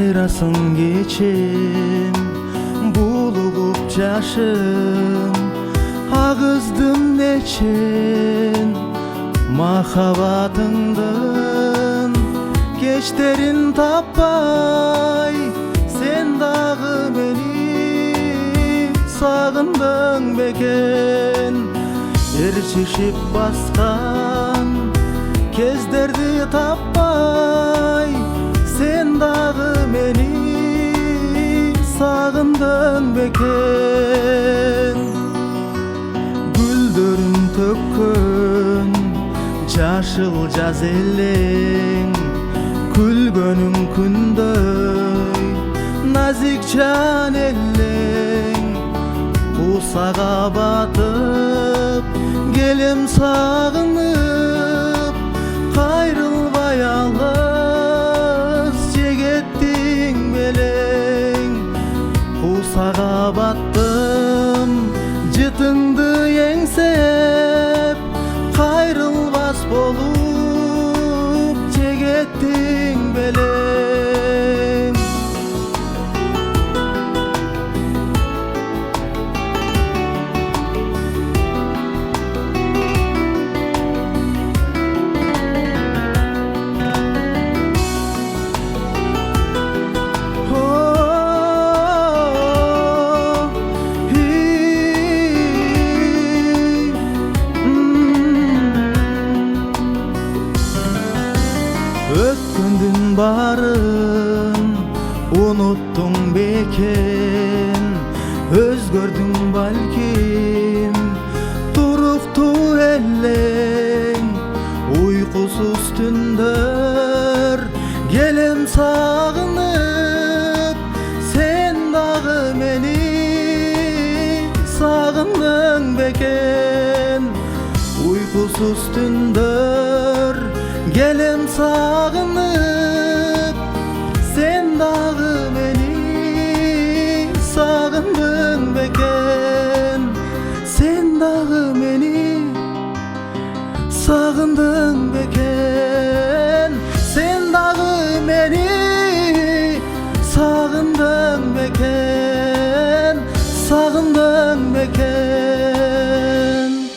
кайрасың кечим булугуп жашым агыздым нечен махабатыңдын кечтерин таппай сен дагы мени сагындың бекен эрчишип баскан кездерди таппай сен дагы мени сагындың бекен гүлдөрүн төккөн жашыл жаз элең күлгөнүң күндөй назик жан элең кусага батып келем сагынып кайрылбай алыс жегеттиң белең кусага баттым жытыңды эңсеп кайрылбас болуп жегеттиң белең өткөндүн баарын уnuттуң бекен өзгөрдүң балким туруктуу элең уйкусуз түндөр келем сагынып сен дагы мени сагындың бекен уйкусуз түндөр келем сагынып сен дагы мени сагындың бекен сен дагы мени сагындың бекен